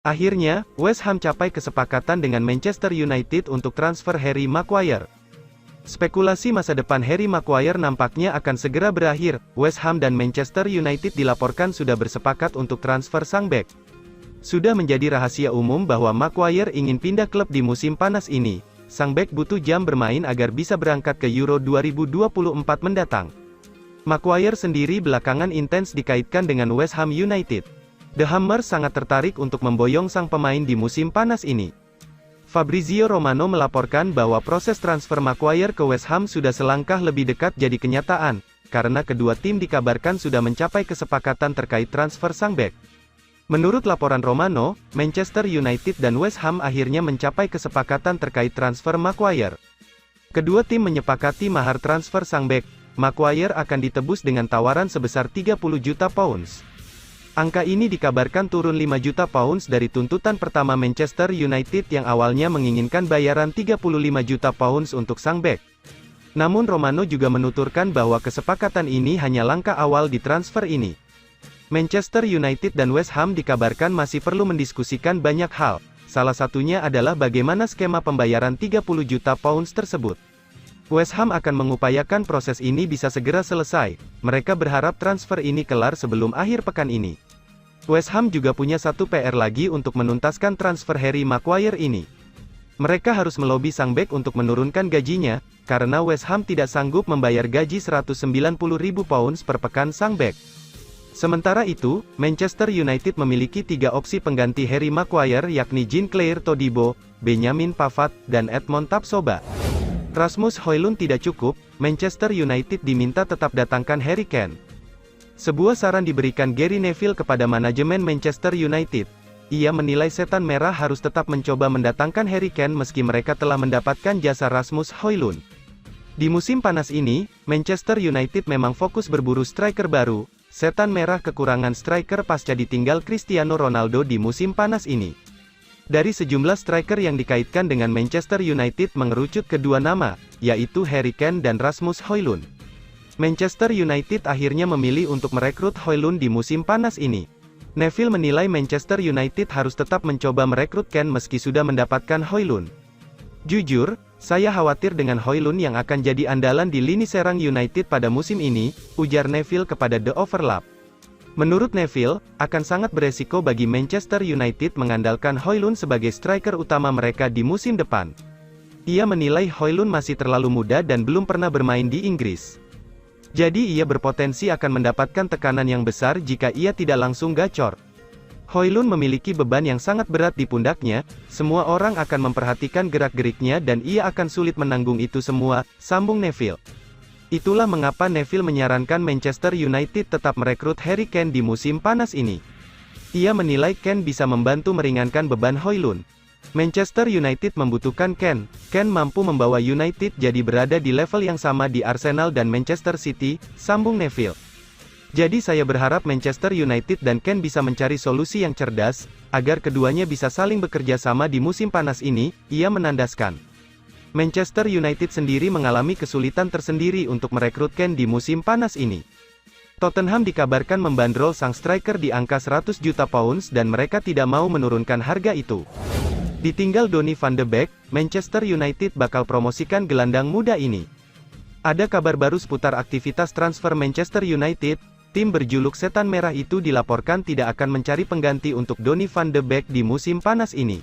Akhirnya, West Ham capai kesepakatan dengan Manchester United untuk transfer Harry Maguire. Spekulasi masa depan Harry Maguire nampaknya akan segera berakhir. West Ham dan Manchester United dilaporkan sudah bersepakat untuk transfer sang bek. Sudah menjadi rahasia umum bahwa Maguire ingin pindah klub di musim panas ini. Sang bek butuh jam bermain agar bisa berangkat ke Euro 2024 mendatang. Maguire sendiri belakangan intens dikaitkan dengan West Ham United. The Hammers sangat tertarik untuk memboyong sang pemain di musim panas ini. Fabrizio Romano melaporkan bahwa proses transfer Maguire ke West Ham sudah selangkah lebih dekat jadi kenyataan, karena kedua tim dikabarkan sudah mencapai kesepakatan terkait transfer sang bek. Menurut laporan Romano, Manchester United dan West Ham akhirnya mencapai kesepakatan terkait transfer Maguire. Kedua tim menyepakati mahar transfer sang bek. Maguire akan ditebus dengan tawaran sebesar 30 juta pounds. Angka ini dikabarkan turun 5 juta pounds dari tuntutan pertama Manchester United yang awalnya menginginkan bayaran 35 juta pounds untuk sang bek. Namun Romano juga menuturkan bahwa kesepakatan ini hanya langkah awal di transfer ini. Manchester United dan West Ham dikabarkan masih perlu mendiskusikan banyak hal, salah satunya adalah bagaimana skema pembayaran 30 juta pounds tersebut. West Ham akan mengupayakan proses ini bisa segera selesai. Mereka berharap transfer ini kelar sebelum akhir pekan ini. West Ham juga punya satu PR lagi untuk menuntaskan transfer Harry Maguire ini. Mereka harus melobi sang bek untuk menurunkan gajinya, karena West Ham tidak sanggup membayar gaji 190.000 pounds per pekan sang bek. Sementara itu, Manchester United memiliki 3 opsi pengganti Harry Maguire yakni Jean-Clair Todibo, Benjamin Pavard, dan Edmond Tapsoba. Rasmus Højlund tidak cukup, Manchester United diminta tetap datangkan Harry Kane. Sebuah saran diberikan Gary Neville kepada manajemen Manchester United. Ia menilai setan merah harus tetap mencoba mendatangkan Harry Kane meski mereka telah mendapatkan jasa Rasmus Højlund. Di musim panas ini, Manchester United memang fokus berburu striker baru. Setan merah kekurangan striker pasca ditinggal Cristiano Ronaldo di musim panas ini. Dari sejumlah striker yang dikaitkan dengan Manchester United mengerucut kedua nama, yaitu Harry Kane dan Rasmus Højlund. Manchester United akhirnya memilih untuk merekrut Højlund di musim panas ini. Neville menilai Manchester United harus tetap mencoba merekrut Kane meski sudah mendapatkan Højlund. Jujur, saya khawatir dengan Højlund yang akan jadi andalan di lini serang United pada musim ini, ujar Neville kepada The Overlap. Menurut Neville, akan sangat beresiko bagi Manchester United mengandalkan Højlund sebagai striker utama mereka di musim depan. Ia menilai Højlund masih terlalu muda dan belum pernah bermain di Inggris. Jadi ia berpotensi akan mendapatkan tekanan yang besar jika ia tidak langsung gacor. Højlund memiliki beban yang sangat berat di pundaknya, semua orang akan memperhatikan gerak-geriknya dan ia akan sulit menanggung itu semua, sambung Neville. Itulah mengapa Neville menyarankan Manchester United tetap merekrut Harry Kane di musim panas ini. Ia menilai Kane bisa membantu meringankan beban Højlund. Manchester United membutuhkan Kane. Kane mampu membawa United jadi berada di level yang sama di Arsenal dan Manchester City, sambung Neville. Jadi saya berharap Manchester United dan Kane bisa mencari solusi yang cerdas, agar keduanya bisa saling bekerja sama di musim panas ini, ia menandaskan. Manchester United sendiri mengalami kesulitan tersendiri untuk merekrut Kane di musim panas ini. Tottenham dikabarkan membandrol sang striker di angka 100 juta pounds dan mereka tidak mau menurunkan harga itu. Ditinggal Donny van de Beek, Manchester United bakal promosikan gelandang muda ini. Ada kabar baru seputar aktivitas transfer Manchester United, tim berjuluk Setan Merah itu dilaporkan tidak akan mencari pengganti untuk Donny van de Beek di musim panas ini.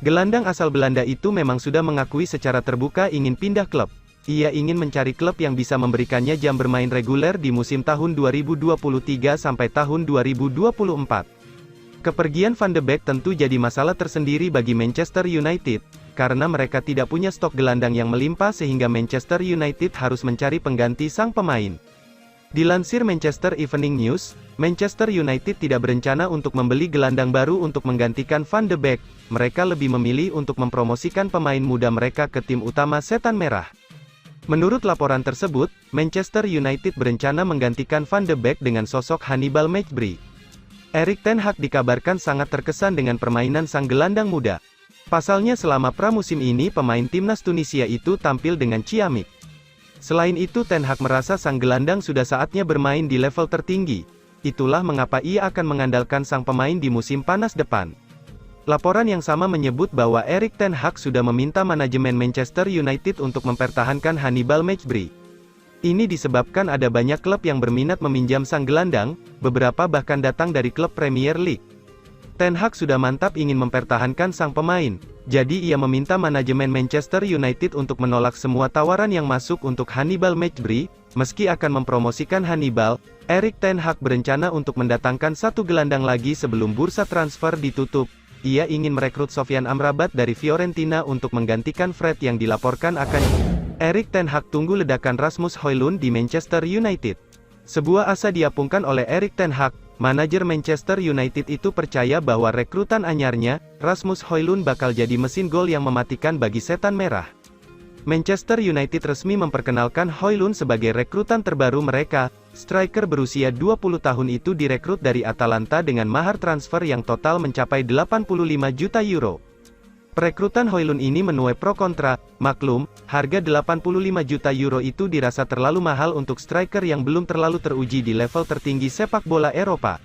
Gelandang asal Belanda itu memang sudah mengakui secara terbuka ingin pindah klub. Ia ingin mencari klub yang bisa memberikannya jam bermain reguler di musim tahun 2023 sampai tahun 2024. Kepergian Van de Beek tentu jadi masalah tersendiri bagi Manchester United, karena mereka tidak punya stok gelandang yang melimpah sehingga Manchester United harus mencari pengganti sang pemain. Dilansir Manchester Evening News, Manchester United tidak berencana untuk membeli gelandang baru untuk menggantikan Van de Beek, mereka lebih memilih untuk mempromosikan pemain muda mereka ke tim utama Setan Merah. Menurut laporan tersebut, Manchester United berencana menggantikan Van de Beek dengan sosok Hannibal Mejbri. Erik ten Hag dikabarkan sangat terkesan dengan permainan sang gelandang muda. Pasalnya selama pramusim ini pemain timnas Tunisia itu tampil dengan ciamik. Selain itu Ten Hag merasa sang gelandang sudah saatnya bermain di level tertinggi. Itulah mengapa ia akan mengandalkan sang pemain di musim panas depan. Laporan yang sama menyebut bahwa Erik ten Hag sudah meminta manajemen Manchester United untuk mempertahankan Hannibal Mejbri. Ini disebabkan ada banyak klub yang berminat meminjam sang gelandang, beberapa bahkan datang dari klub Premier League. Ten Hag sudah mantap ingin mempertahankan sang pemain, jadi ia meminta manajemen Manchester United untuk menolak semua tawaran yang masuk untuk Hannibal Mejbri. Meski akan mempromosikan Hannibal, Erik ten Hag berencana untuk mendatangkan satu gelandang lagi sebelum bursa transfer ditutup. Ia ingin merekrut Sofyan Amrabat dari Fiorentina untuk menggantikan Fred yang dilaporkan akan. Erik ten Hag tunggu ledakan Rasmus Højlund di Manchester United. Sebuah asa diapungkan oleh Erik ten Hag, manajer Manchester United itu percaya bahwa rekrutan anyarnya, Rasmus Højlund bakal jadi mesin gol yang mematikan bagi Setan Merah. Manchester United resmi memperkenalkan Højlund sebagai rekrutan terbaru mereka. Striker berusia 20 tahun itu direkrut dari Atalanta dengan mahar transfer yang total mencapai 85 juta euro. Perekrutan Højlund ini menuai pro kontra. Maklum, harga 85 juta euro itu dirasa terlalu mahal untuk striker yang belum terlalu teruji di level tertinggi sepak bola Eropa.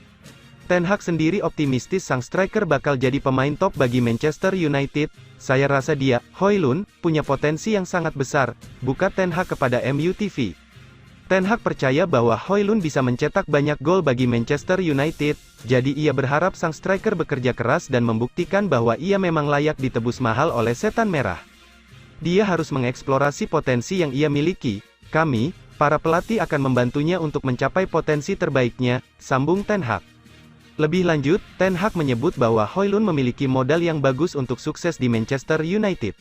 Ten Hag sendiri optimistis sang striker bakal jadi pemain top bagi Manchester United. Saya rasa dia, Højlund, punya potensi yang sangat besar, buka Ten Hag kepada MU TV. Ten Hag percaya bahwa Højlund bisa mencetak banyak gol bagi Manchester United, jadi ia berharap sang striker bekerja keras dan membuktikan bahwa ia memang layak ditebus mahal oleh Setan Merah. Dia harus mengeksplorasi potensi yang ia miliki. Kami, para pelatih akan membantunya untuk mencapai potensi terbaiknya, sambung Ten Hag. Lebih lanjut, Ten Hag menyebut bahwa Højlund memiliki modal yang bagus untuk sukses di Manchester United.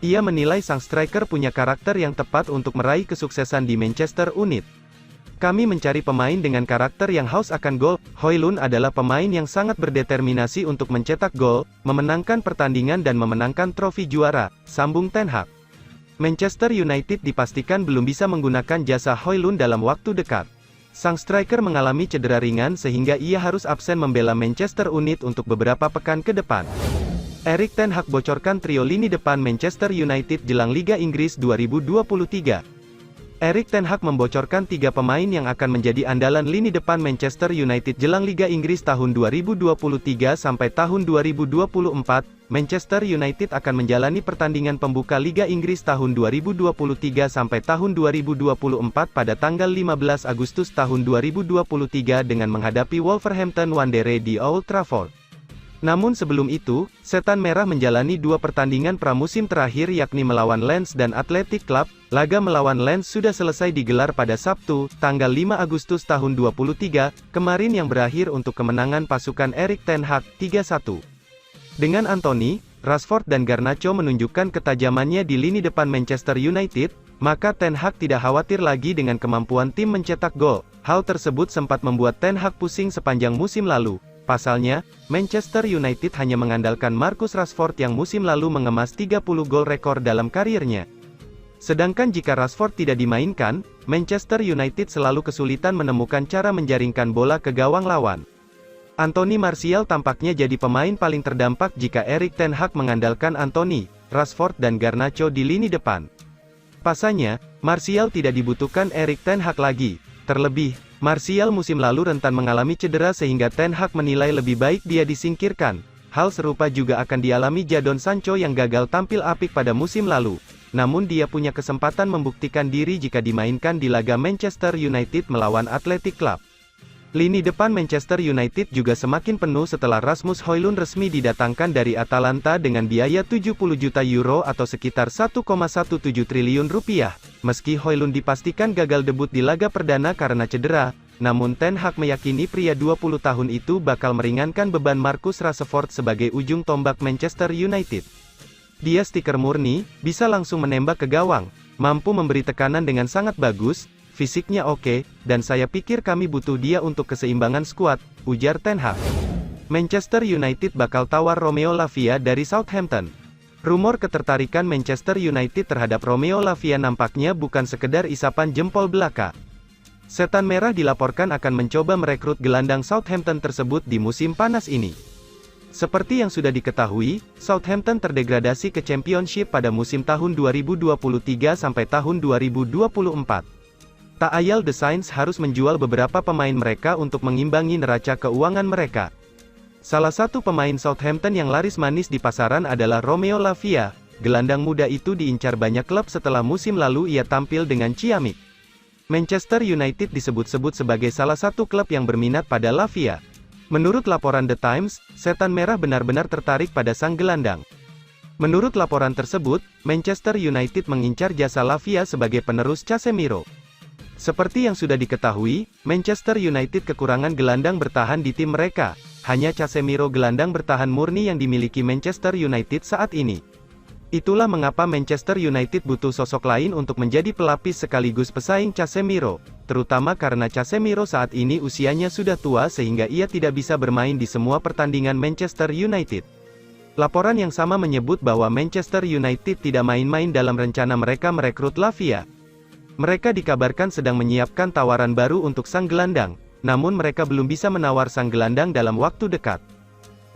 Ia menilai sang striker punya karakter yang tepat untuk meraih kesuksesan di Manchester United. Kami mencari pemain dengan karakter yang haus akan gol. Højlund adalah pemain yang sangat berdeterminasi untuk mencetak gol, memenangkan pertandingan dan memenangkan trofi juara, sambung Ten Hag. Manchester United dipastikan belum bisa menggunakan jasa Højlund dalam waktu dekat. Sang striker mengalami cedera ringan sehingga ia harus absen membela Manchester United untuk beberapa pekan ke depan. Erik ten Hag bocorkan trio lini depan Manchester United jelang Liga Inggris 2023. Erik ten Hag membocorkan 3 pemain yang akan menjadi andalan lini depan Manchester United jelang Liga Inggris tahun 2023 sampai tahun 2024. Manchester United akan menjalani pertandingan pembuka Liga Inggris tahun 2023 sampai tahun 2024 pada tanggal 15 Agustus tahun 2023 dengan menghadapi Wolverhampton Wanderers di Old Trafford. Namun sebelum itu, Setan Merah menjalani 2 pertandingan pramusim terakhir yakni melawan Lens dan Athletic Club. Laga melawan Lens sudah selesai digelar pada Sabtu, tanggal 5 Agustus tahun 2023, kemarin yang berakhir untuk kemenangan pasukan Erik ten Hag, 3-1. Dengan Anthony, Rashford dan Garnacho menunjukkan ketajamannya di lini depan Manchester United, maka Ten Hag tidak khawatir lagi dengan kemampuan tim mencetak gol. Hal tersebut sempat membuat Ten Hag pusing sepanjang musim lalu. Pasalnya, Manchester United hanya mengandalkan Marcus Rashford yang musim lalu mengemas 30 gol rekor dalam karirnya. Sedangkan jika Rashford tidak dimainkan, Manchester United selalu kesulitan menemukan cara menjaringkan bola ke gawang lawan. Anthony Martial tampaknya jadi pemain paling terdampak jika Erik ten Hag mengandalkan Anthony, Rashford dan Garnacho di lini depan. Pasalnya, Martial tidak dibutuhkan Erik ten Hag lagi. Terlebih, Martial musim lalu rentan mengalami cedera sehingga Ten Hag menilai lebih baik dia disingkirkan. Hal serupa juga akan dialami Jadon Sancho yang gagal tampil apik pada musim lalu. Namun dia punya kesempatan membuktikan diri jika dimainkan di laga Manchester United melawan Athletic Club. Lini depan Manchester United juga semakin penuh setelah Rasmus Højlund resmi didatangkan dari Atalanta dengan biaya 70 juta euro atau sekitar 1,17 triliun rupiah. Meski Højlund dipastikan gagal debut di laga perdana karena cedera, namun Ten Hag meyakini pria 20 tahun itu bakal meringankan beban Marcus Rashford sebagai ujung tombak Manchester United. Dia stiker murni, bisa langsung menembak ke gawang, mampu memberi tekanan dengan sangat bagus, fisiknya oke, dan saya pikir kami butuh dia untuk keseimbangan skuad, ujar Ten Hag. Manchester United bakal tawar Romeo Lavia dari Southampton. Rumor ketertarikan Manchester United terhadap Romeo Lavia nampaknya bukan sekedar isapan jempol belaka. Setan Merah dilaporkan akan mencoba merekrut gelandang Southampton tersebut di musim panas ini. Seperti yang sudah diketahui, Southampton terdegradasi ke Championship pada musim tahun 2023 sampai tahun 2024. Tak ayal The Saints harus menjual beberapa pemain mereka untuk mengimbangi neraca keuangan mereka. Salah satu pemain Southampton yang laris manis di pasaran adalah Romeo Lavia. Gelandang muda itu diincar banyak klub setelah musim lalu ia tampil dengan ciamik. Manchester United disebut-sebut sebagai salah satu klub yang berminat pada Lavia. Menurut laporan The Times, Setan Merah benar-benar tertarik pada sang gelandang. Menurut laporan tersebut, Manchester United mengincar jasa Lavia sebagai penerus Casemiro. Seperti yang sudah diketahui, Manchester United kekurangan gelandang bertahan di tim mereka. Hanya Casemiro gelandang bertahan murni yang dimiliki Manchester United saat ini. Itulah mengapa Manchester United butuh sosok lain untuk menjadi pelapis sekaligus pesaing Casemiro, terutama karena Casemiro saat ini usianya sudah tua sehingga ia tidak bisa bermain di semua pertandingan Manchester United. Laporan yang sama menyebut bahwa Manchester United tidak main-main dalam rencana mereka merekrut Lavia. Mereka dikabarkan sedang menyiapkan tawaran baru untuk sang gelandang, namun mereka belum bisa menawar sang gelandang dalam waktu dekat.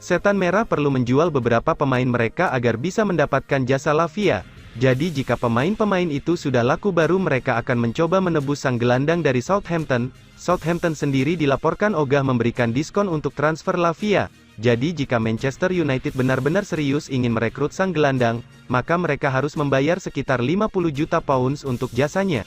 Setan Merah perlu menjual beberapa pemain mereka agar bisa mendapatkan jasa Lavia. Jadi jika pemain-pemain itu sudah laku baru mereka akan mencoba menebus sang gelandang dari Southampton. Southampton sendiri dilaporkan ogah memberikan diskon untuk transfer Lavia. Jadi jika Manchester United benar-benar serius ingin merekrut sang gelandang, maka mereka harus membayar sekitar 50 juta pounds untuk jasanya.